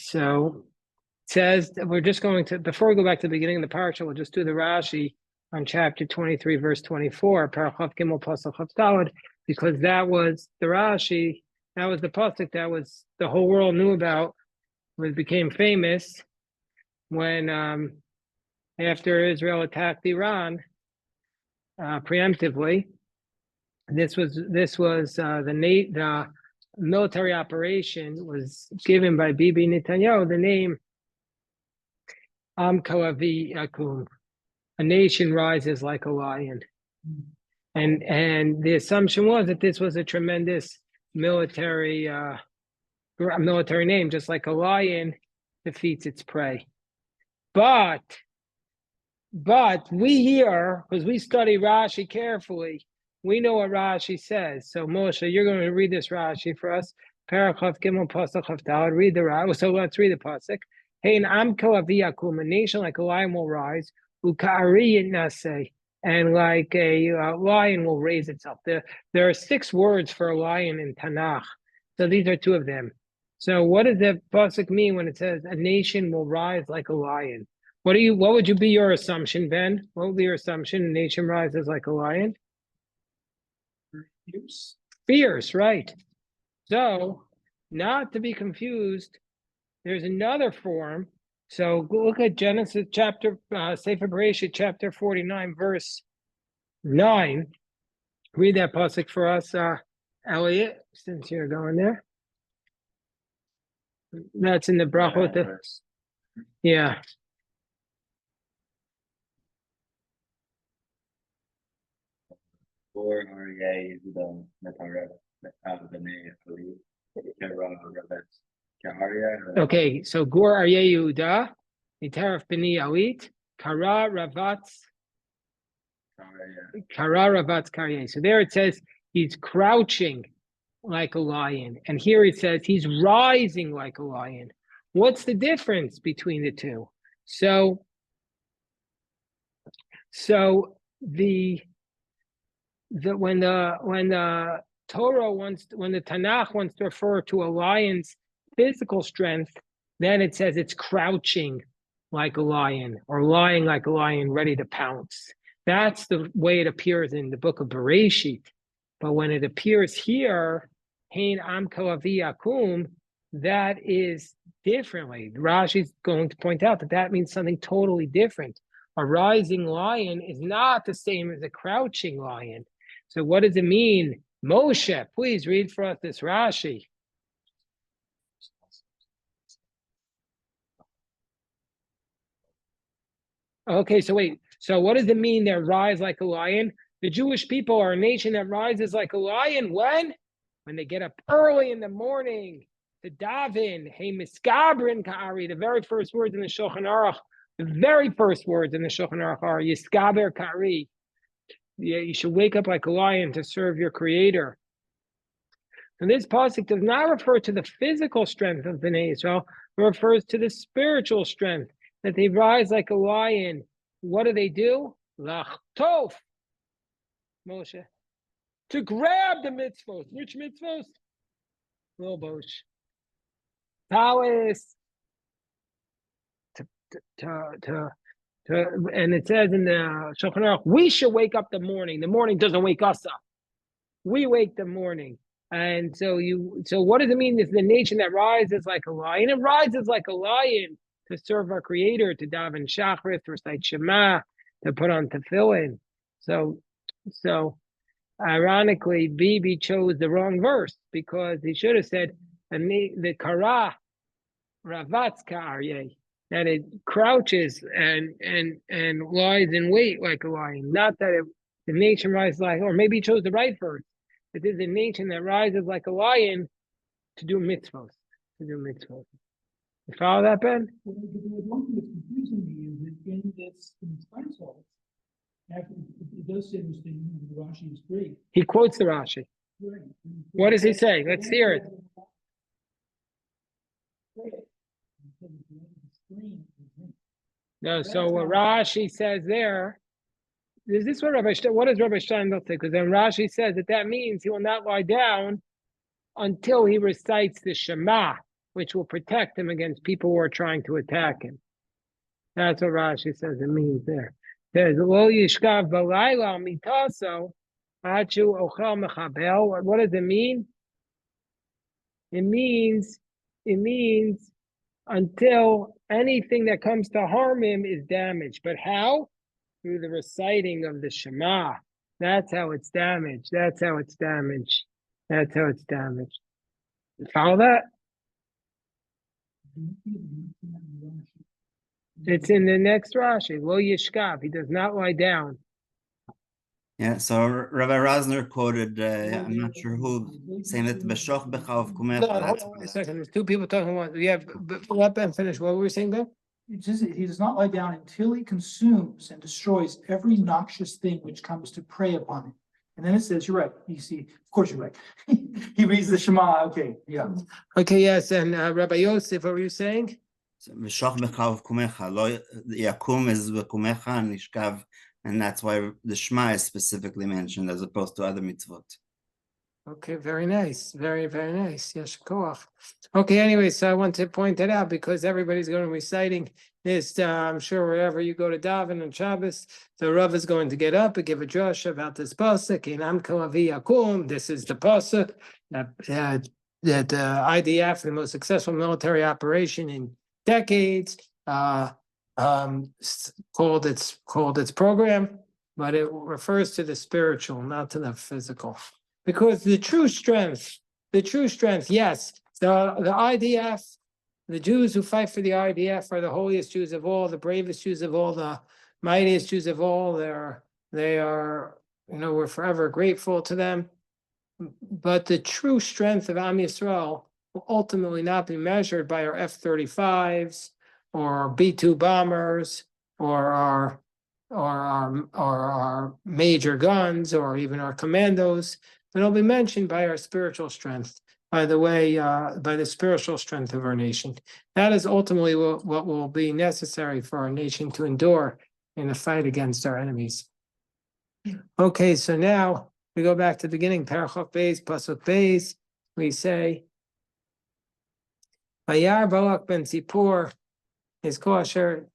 So it says that we're just going to, before we go back to the beginning of the parsha, we'll just do the Rashi on chapter 23, verse 24, Parachav Gimel Pasuk Chav Daled, because that was the Rashi, that was the pasuk that was the whole world knew about, was became famous when after Israel attacked Iran preemptively. This was the military operation was given by Bibi Netanyahu the name Am Kalavi Yakum, a nation rises like a lion, and the assumption was that this was a tremendous military name, just like a lion defeats its prey. But we here, because we study Rashi carefully, we know what Rashi says. So Moshe, you're going to read this Rashi for us. Parachav Gimel Pasuk Chav Daled. Read the Rashi. So let's read the pasuk. Hey, an am kalaviyakum, a nation like a lion will rise. Uka'ari nase, and like a lion will raise itself. There are 6 words for a lion in Tanakh. So these are 2 of them. So what does the pasuk mean when it says a nation will rise like a lion? What would be your assumption, Ben? What would be your assumption? A nation rises like a lion? Fierce, right. So, not to be confused, there's another form. So look at Genesis chapter, Sefer Bereshit, chapter 49, verse 9. Read that pasuk for us, Elliot, since you're going there. That's in the brachot. Yeah. Okay, so Gur Aryeh Yehuda, Nitaraf B'ni Alit, Kara Ravatz Karyeh. So there it says he's crouching like a lion, and here it says he's rising like a lion. What's the difference between the two? So when the Tanakh wants to refer to a lion's physical strength, then it says it's crouching like a lion or lying like a lion ready to pounce. That's the way it appears in the book of Bereshit. But when it appears here, Hein Am Kalavi Yakum, that is differently. Rashi's going to point out that means something totally different. A rising lion is not the same as a crouching lion. So what does it mean? Moshe, please read for us this Rashi. Okay, so wait. So what does it mean that rise like a lion? The Jewish people are a nation that rises like a lion. When? When they get up early in the morning to daven. Hey, miskabrin ka'ari. The very first words in the Shulchan Aruch. The very first words in the Shulchan Aruch are yiskaber ka'ari. Yeah, you should wake up like a lion to serve your Creator. And this pasuk does not refer to the physical strength of Bnei Israel. It refers to the spiritual strength, that they rise like a lion. What do? Lachtof, Moshe. To grab the mitzvos. Which mitzvos? Lobosh. Talis. And it says in the Shulchan Aruch, we should wake up the morning. The morning doesn't wake us up. We wake the morning. And so what does it mean? It's the nation that rises like a lion. It rises like a lion to serve our Creator, to daven Shachrit, to recite Shema, to put on tefillin. So ironically, Bibi chose the wrong verse, because he should have said the Kara Ravatz Karyeh, that it crouches and lies in wait like a lion. Not that the nation rises like, or maybe he chose the right verse. It is a nation that rises like a lion to do mitzvot. You follow that, Ben? Well, the one thing that's confusing me is that in this title, it does say this thing, the Rashi is great. He quotes the Rashi. Right. What does he say? Let's hear it. No, so what Rashi says there, is this what what does Rabbi Steinfeld say? Because then Rashi says that means he will not lie down until he recites the Shema. which will protect him against people who are trying to attack him. That's what Rashi says it means there. It says, Lo yishkav b'layla mitaso achu ochel mechabel. What does it mean? It means until anything that comes to harm him is damaged. But how? Through the reciting of the Shema. That's how it's damaged. That's how it's damaged. That's how it's damaged. You follow that? It's in the next Rashi. Lo yishkav. He does not lie down. Yeah, so Rabbi Rosner quoted, I'm not sure who, saying that B'shoch B'chav Kumecha. No, hold on a second. There's two people talking about. Yeah, let Ben finish. What were we saying, Ben? It says he does not lie down until he consumes and destroys every noxious thing which comes to prey upon him. And then it says, you're right. You see, of course you're right. He reads the Shema. Okay, yeah. Okay, yes. And Rabbi Yosef, what were you saying? B'shoch B'chav Kumecha. Lo Yakum is B'kumecha and Nishkav, and that's why the Shema is specifically mentioned as opposed to other mitzvot. Okay, very nice. Very, very nice. Yes, koach. Okay, anyway, so I want to point that out because everybody's going to be reciting this. I'm sure wherever you go to daven on Shabbos, the Rav is going to get up and give a drush about this pasuk. Inam kalavi yakum. This is the pasuk that IDF, the most successful military operation in decades, called its program, but it refers to the spiritual, not to the physical. Because the true strength, yes, the IDF, the Jews who fight for the IDF are the holiest Jews of all, the bravest Jews of all, the mightiest Jews of all. They are, we're forever grateful to them. But the true strength of Am Yisrael will ultimately not be measured by our F-35s or our B-2 bombers or our major guns or even our commandos. It'll be mentioned by our spiritual strength, by the spiritual strength of our nation. That is ultimately what will be necessary for our nation to endure in the fight against our enemies. Okay, so now we go back to the beginning, Parachot Beis, Pasuk Beis. We say, Vayar Balak ben Zippor is kosher.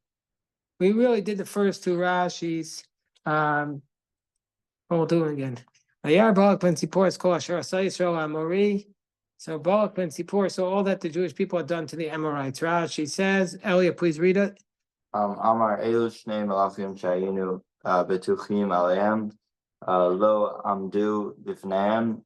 We really did the first two Rashis. We'll do it again. Vayar Balak ben Zippor is kosher. Asay Yisrael Amori. So Balak ben Zippor, so all that the Jewish people had done to the Amorites. Rashi says, Elia, please read it. Amar Elu Shnei Malachim Shayinu Betuchim Aleim Lo Amdu Bifneim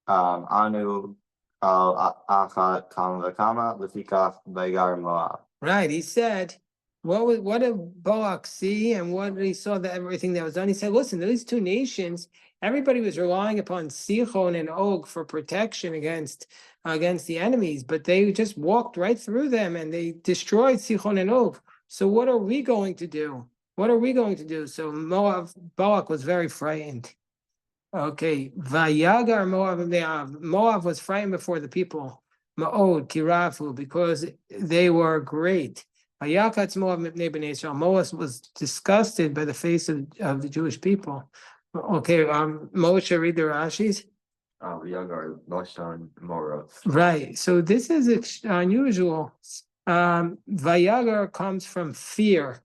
Anu Al Achat Kam Vakama Lefikach Vayar Moab. Right, he said, what did Balak see and what he saw that everything that was done? He said, listen, these two nations, everybody was relying upon Sichon and Og for protection against the enemies, but they just walked right through them and they destroyed Sichon and Og. So what are we going to do? So Balak was very frightened. Okay, Vayagar Moab. Moab was frightened before the people. Ma'od Kirafu, because they were great. Moab was disgusted by the face of the Jewish people. Okay, Moshe, read the Rashis. Right, so this is unusual. Vayagar comes from fear.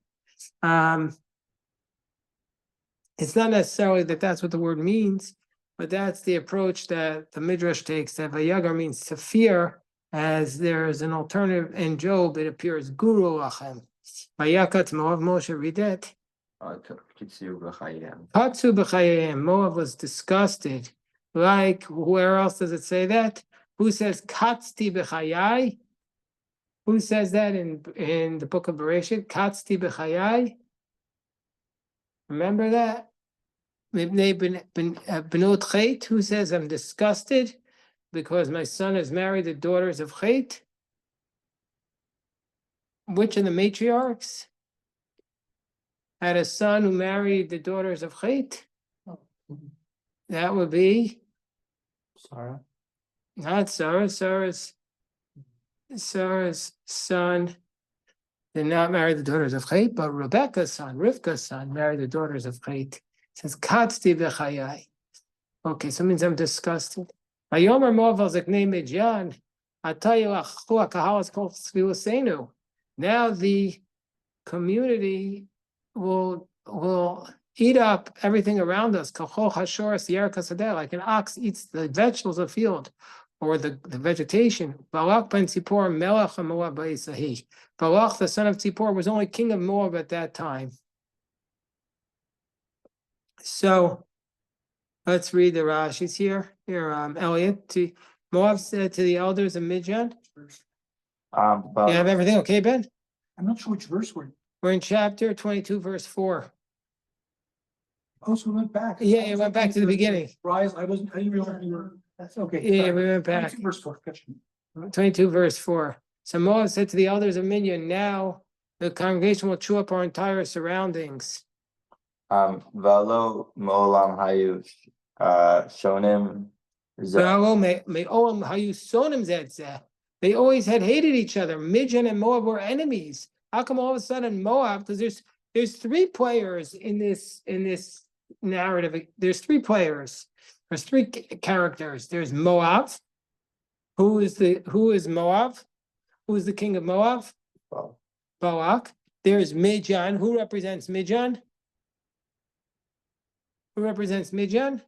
It's not necessarily that that's what the word means, but that's the approach that the Midrash takes, that Vayagar means to fear, as there is an alternative in Job, it appears Guru Lachem. Vayakat Moab, Moshe, read it. Katsu b'chayim. Moab was disgusted. Like, where else does it say that? Who says Katzti b'chayai? Who says that in the book of Bereshit? Katzti b'chayai? Remember that? Benot Chet, who says, I'm disgusted because my son has married the daughters of Chet? Which of the matriarchs had a son who married the daughters of Chet? That would be Sarah. Not Sarah. Sarah's son did not marry the daughters of Chet, but Rebecca's son, Rivka's son, married the daughters of Chet. It says, Katzti b'chayai. Okay, so it means I'm disgusted. Vayomer Moav al Zaknei Midyan, Now the community will eat up everything around us. Like an ox eats the vegetables of the field or the vegetation. Balak ben Tzipor, Melech HaMoab Ba'isahi. Balak, the son of Tzipor, was only king of Moab at that time. So let's read the Rashi's here. Here, Elliot. Moab said to the elders of Midian. But You have everything okay, Ben? I'm not sure which verse we're in. We're in chapter 22, verse 4. Oh, so we went back. Yeah, it went back to the beginning. Rise, I didn't realize you were, that's okay. Yeah, sorry. we went back. 22 Verse 4, gotcha. 22, verse 4. So Moab said to the elders of Midian, now the congregation will chew up our entire surroundings. Velo Molam Hayu Shonim They always had hated each other. Midian and Moab were enemies. How come all of a sudden Moab? Because there's three players in this narrative. There's three players. There's three characters. There's Moab. Who is Moab? Who is the king of Moab? Balak. There's Midian. Who represents Midian? Who represents Midian?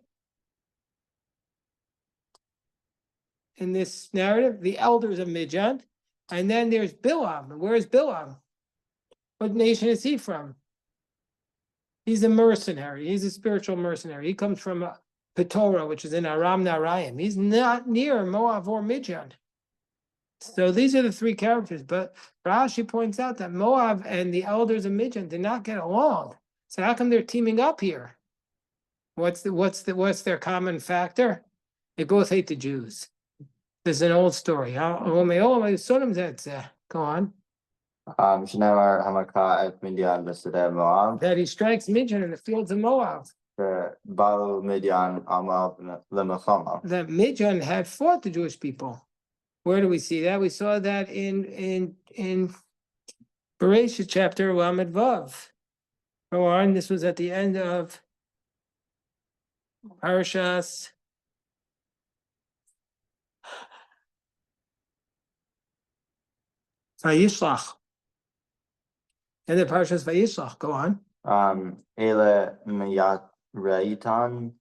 In this narrative, the elders of Midian. And then there's Bilam. Where is Bilam? What nation is he from? He's a mercenary. He's a spiritual mercenary. He comes from Petora, which is in Aram Naharaim. He's not near Moab or Midian. So these are the three characters. But Rashi points out that Moab and the elders of Midian did not get along. So how come they're teaming up here? What's their common factor? They both hate the Jews. There's an old story. Go on. Shnemar Hamaka et Midian Besede Moab. That he strikes Midian in the fields of Moab. Balu Midian Amal Lemachama. That Midian had fought the Jewish people. Where do we see that? We saw that in Bereshit chapter Lamed Vav. Go on. This was at the end of Parashas Vayishlach. And the Parashas Vayishlach. Go on. Ele Meyat Reitan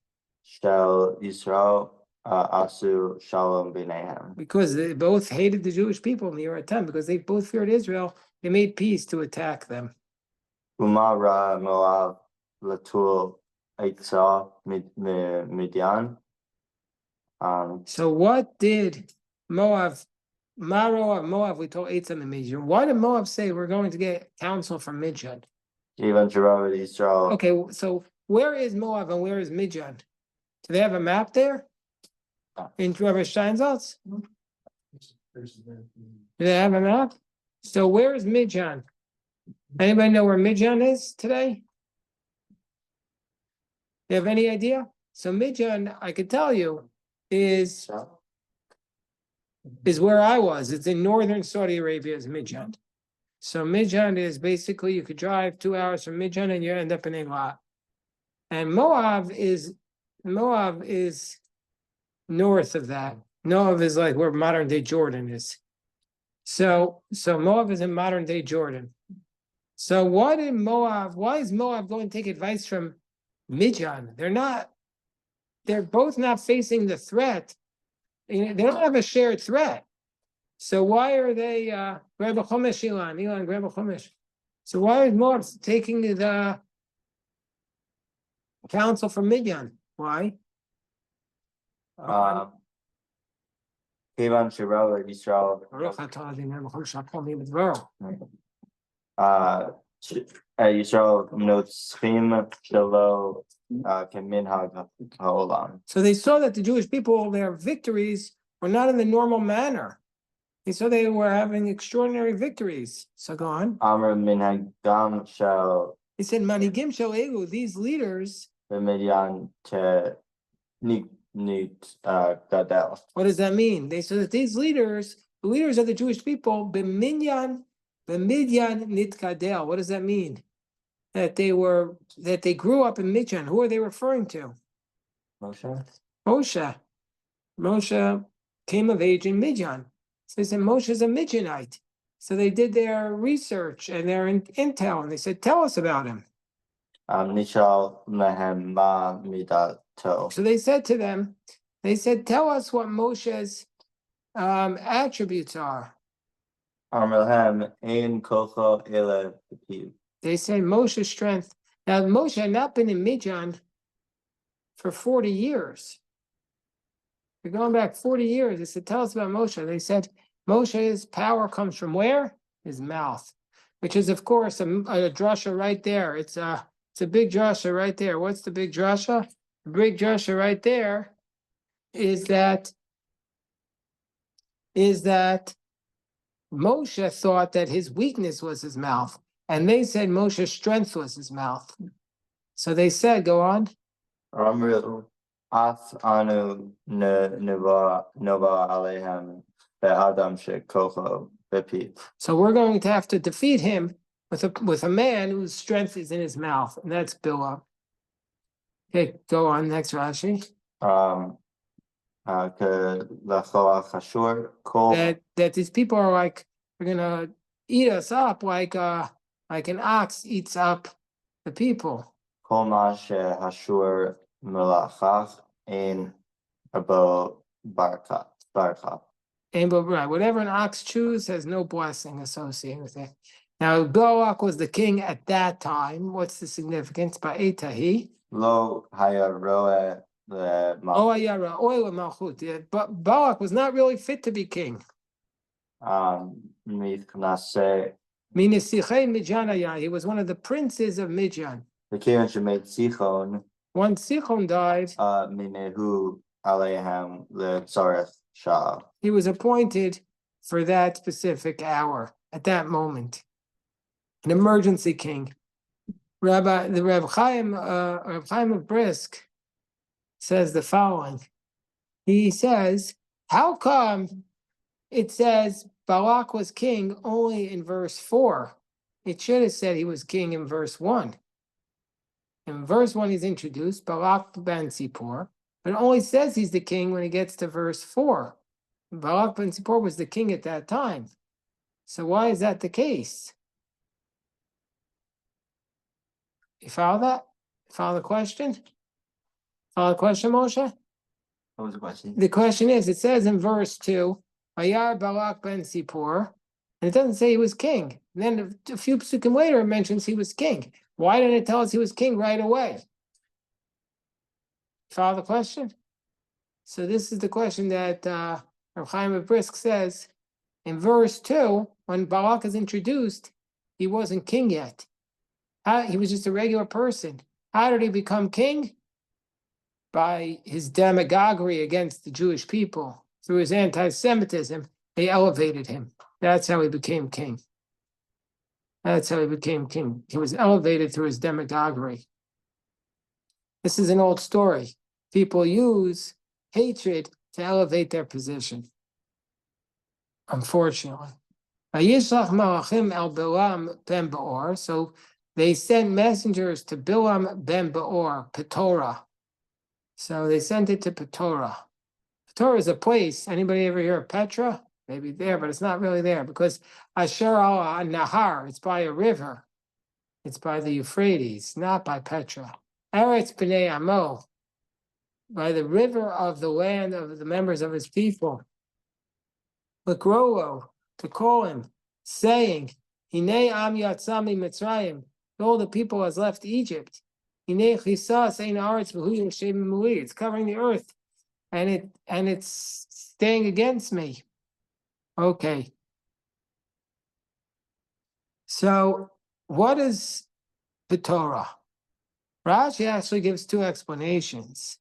Shel Yisrael Asu Shalom Binehem. Because they both hated the Jewish people in the year 10, because they both feared Israel, they made peace to attack them. Umara Moab Latul Eitza Midian. So what did Moab, we told Eitzah and Midian. Why did Moab say we're going to get counsel from Midian? Even Jerome Israel. Okay, so where is Moab and where is Midian? Do they have a map there? In Rabbi Steinsaltz? Do they have a map? So where is Midian? Anybody know where Midian is today? You have any idea? So Midian, I could tell you, is where I was. It's in northern Saudi Arabia, is Midian. So Midian is basically, you could drive 2 hours from Midian and you end up in Eilat. And Moab is north of that. Moab is like where modern day Jordan is. So Moab is in modern day Jordan. So why is Moab going to take advice from Midian? They're both not facing the threat. They don't have a shared threat. So why are they grab a chumash, Elon, grab a chumash. So why is Moab taking the counsel from Midian? Why? Even Jerome Israel. Yisrael Notzchim Shelo Keminhag Haolam. So they saw that the Jewish people, their victories were not in the normal manner. They saw they were having extraordinary victories. So go on. Amr Minhagam Shel. He said, Manigim Shel Elu, these leaders. B'Midian Te Nit Gadel. What does that mean? They said that these leaders, the leaders of the Jewish people, B'Midian Nit Gadel. What does that mean? That they grew up in Midian. Who are they referring to? Moshe. Moshe came of age in Midian. So they said, Moshe's a Midianite. So they did their research and their intel, and they said, tell us about him. Nishal Mehem Ma Midato. So they said to them, tell us what Moshe's attributes are. Amrhem Ein Kocho Ele Piv. They say Moshe's strength. Now, Moshe had not been in Midian for 40 years. We're going back 40 years. They said, tell us about Moshe. They said, Moshe's power comes from where? His mouth, which is, of course, a drasha right there. It's a big drasha right there. What's the big drasha? The big drasha right there is that Moshe thought that his weakness was his mouth, and they said Moshe's strength was his mouth. So they said, go on. Amru Af Anu Nova Alehem Be'adam Shekocho Bepiv. So we're going to have to defeat him with a man whose strength is in his mouth, and that's Bilam. Okay, go on, next Rashi. That these people are like, they're gonna eat us up like an ox eats up the people. Hashur Melachach Ein Abo Barka. Right, whatever an ox chews has no blessing associated with it. Now, Balak was the king at that time. What's the significance? Ba'etahi. Lo Haya Roe But Balak was not really fit to be king. Mithnase. He was one of the princes of Midian. The Kieran Shemet Sichon. Once Sichon died, Minehu Alehem Le Tzarech Shah. He was appointed for that specific hour at that moment. An emergency king. Reb Chaim of Brisk says the following. He says, how come it says Balak was king only in verse 4? It should have said he was king in verse 1. In verse 1, he's introduced, Balak ben Zippor, but it only says he's the king when he gets to verse 4. Balak ben Zippor was the king at that time. So why is that the case? You follow that? Follow the question? Follow the question, Moshe? What was the question? The question is, it says in verse 2, Vayar Balak ben Zippor, and it doesn't say he was king. And then a few psukim later, it mentions he was king. Why didn't it tell us he was king right away? Follow the question? So this is the question that Rav Chaim of Brisk says. In verse 2, when Balak is introduced, he wasn't king yet. He was just a regular person. How did he become king? By his demagoguery against the Jewish people. Through his anti-Semitism, they elevated him. That's how he became king. That's how he became king. He was elevated through his demagoguery. This is an old story. People use hatred to elevate their position. Unfortunately. So they sent messengers to Bilam ben Beor, Petorah. So they sent it to Petorah. Petorah is a place. Anybody ever hear of Petra? Maybe there, but it's not really there because Asher al Nahar, it's by a river. It's by the Euphrates, not by Petra. Eretz B'nai Amo, by the river of the land of the members of his people. L'krolo, to call him, saying, Hinei am yatzami Mitzrayim, all the people has left Egypt. Hinei chisas ein haaretz v'hu yoshem muli. It's covering the earth, and it's staying against me. Okay. So, what is Petorah? Rashi actually gives two explanations.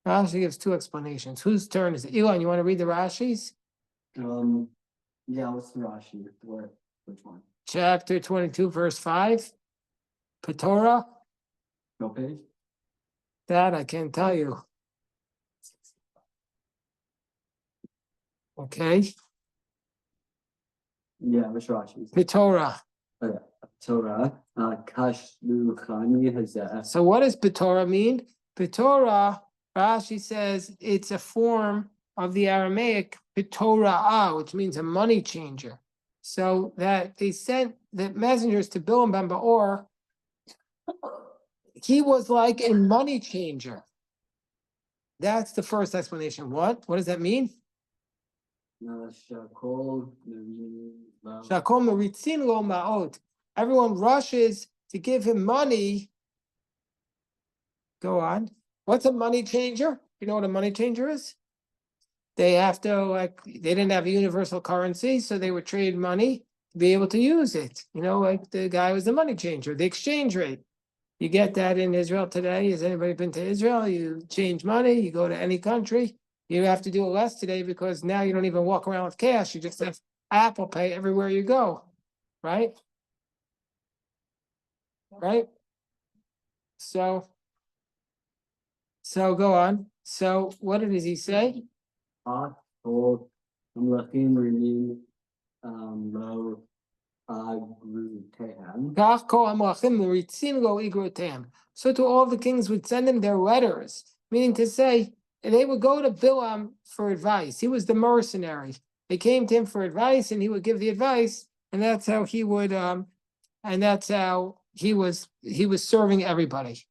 Whose turn is it? Elon, you want to read the Rashis? Yeah, what's the Rashi? Which one? Chapter 22, verse 5. Petorah? No page? That I can't tell you. Okay. Yeah, which Rashi? Petorah. Torah. Kashlu Khani Hazeh. So what does Petorah mean? Petorah, Rashi says it's a form of the Aramaic Pitora'ah, which means a money changer. So that they sent the messengers to Bilam ben Baor. He was like a money changer. That's the first explanation. What? What does that mean? Shakol, Shakol meritzin lo ma'ot. Everyone rushes to give him money. Go on. What's a money changer? You know what a money changer is? They have to, they didn't have a universal currency, so they would trade money to be able to use it. Like the guy was the money changer, the exchange rate. You get that in Israel today. Has anybody been to Israel? You change money, you go to any country. You have to do it less today because now you don't even walk around with cash. You just have Apple Pay everywhere you go, right? Right? So go on. So what does he say? Told Amlachim Renin Lo Agrutehem. Kach kol hamlachim meritzin lo igrotem. So to all the kings would send them their letters, meaning to say, they would go to Bilam for advice. He was the mercenary. They came to him for advice, and he would give the advice, and that's how he would, and that's how he was serving everybody.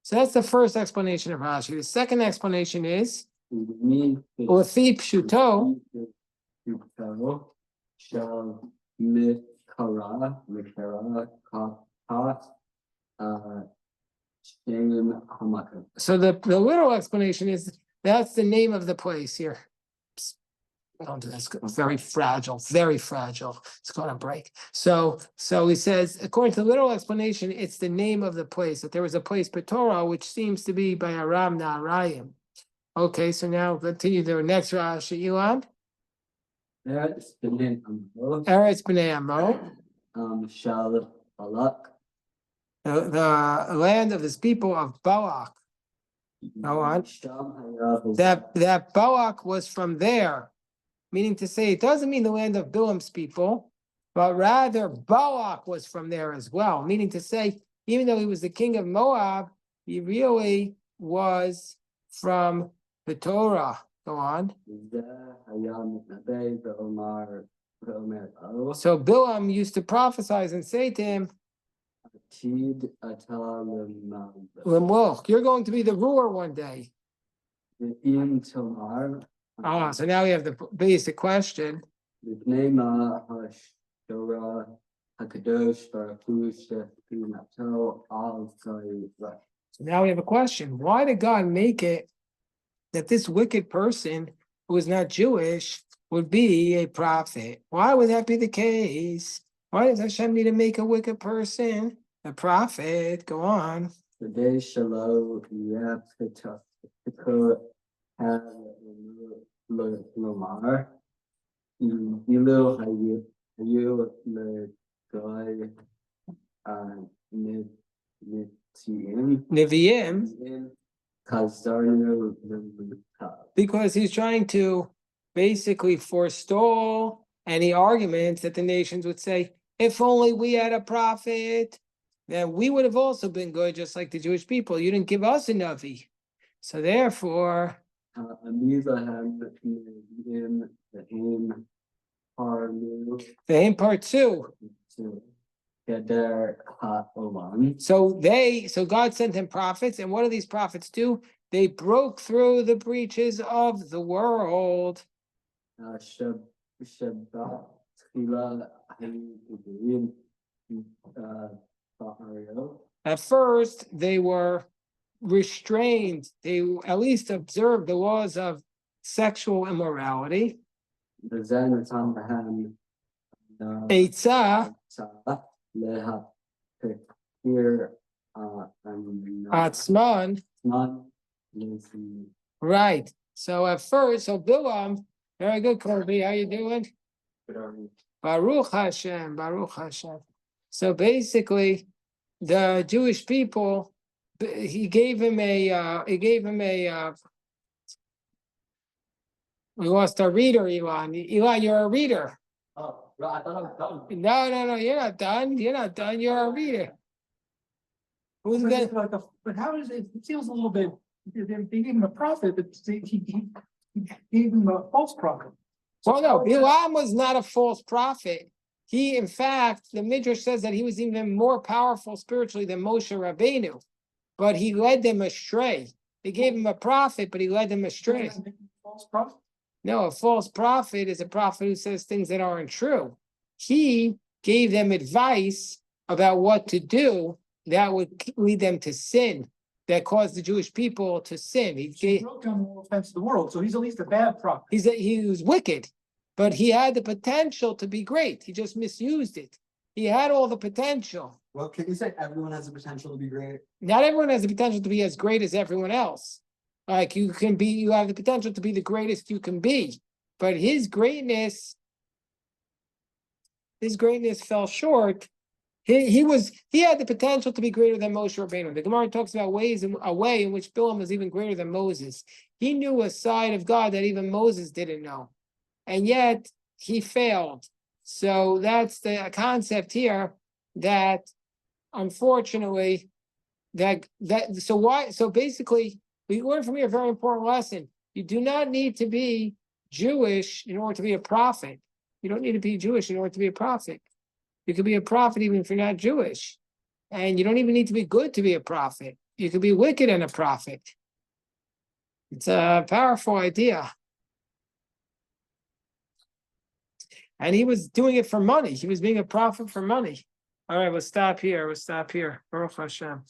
So that's the first explanation of Rashi. The second explanation is Lefi Pshuto. Shall Mikara Kahat Shem Hamaka. So the literal explanation is that's the name of the place here. Don't do this. Very fragile, very fragile. It's going to break. So he says, according to the literal explanation, it's the name of the place, that there was a place, Petorah, which seems to be by Aram Naharayim. Okay, so now continue the next Rashi, Elon. Eretz B'nei Amo. Eretz B'nei Amo. Shal Balak. The land of his people of Balak. Go on. That Balak was from there. Meaning to say, it doesn't mean the land of Bilam's people, but rather Balak was from there as well. Meaning to say, even though he was the king of Moab, he really was from the Torah. Go on. So Bilam used to prophesy and say to him, Lemulch, you're going to be the ruler one day. So now we have the basic question. So now we have a question. Why did God make it that this wicked person who is not Jewish would be a prophet? Why would that be the case? Why does Hashem need to make a wicked person a prophet? Go on. Nevi'im, because he's trying to basically forestall any arguments that the nations would say, if only we had a prophet, then we would have also been good, just like the Jewish people. You didn't give us a Navi. So therefore, the part two. So God sent him prophets, and what do these prophets do? They broke through the breaches of the world. At first, they were restrained. They at least observed the laws of sexual immorality. Eitzah. Atzman. Right. So at first, Bilam, very good, Kobe. How you doing? Baruch Hashem, Baruch Hashem. So basically, the Jewish people, he gave him a, we lost our reader, Elon. Elon, you're a reader. Oh, I thought I was done. No, you're not done. You're not done. You're a reader. Who's that? But how is it? It feels a little bit. They gave him a prophet, but he gave him a false prophet. Well, no, Bilam was not a false prophet. He, in fact, the Midrash says that he was even more powerful spiritually than Moshe Rabbeinu, but he led them astray. They gave him a prophet, but he led them astray. False prophet? No, a false prophet is a prophet who says things that aren't true. He gave them advice about what to do that would lead them to sin, that caused the Jewish people to sin. He broke down the whole fence of the world, so he's at least a bad prophet. He was wicked, but he had the potential to be great. He just misused it. He had all the potential. Well, can you say everyone has the potential to be great? Not everyone has the potential to be as great as everyone else. Like you have the potential to be the greatest you can be, but his greatness fell short. He had the potential to be greater than Moshe Rabbeinu. The Gemara talks about a way in which Bilam was even greater than Moses. He knew a side of God that even Moses didn't know, and yet he failed. So that's the concept here. That unfortunately, so basically, we learn from here a very important lesson. You do not need to be Jewish in order to be a prophet. You don't need to be Jewish in order to be a prophet. You could be a prophet even if you're not Jewish. And you don't even need to be good to be a prophet. You could be wicked and a prophet. It's a powerful idea. And he was doing it for money. He was being a prophet for money. All right, we'll stop here. Baruch Hashem.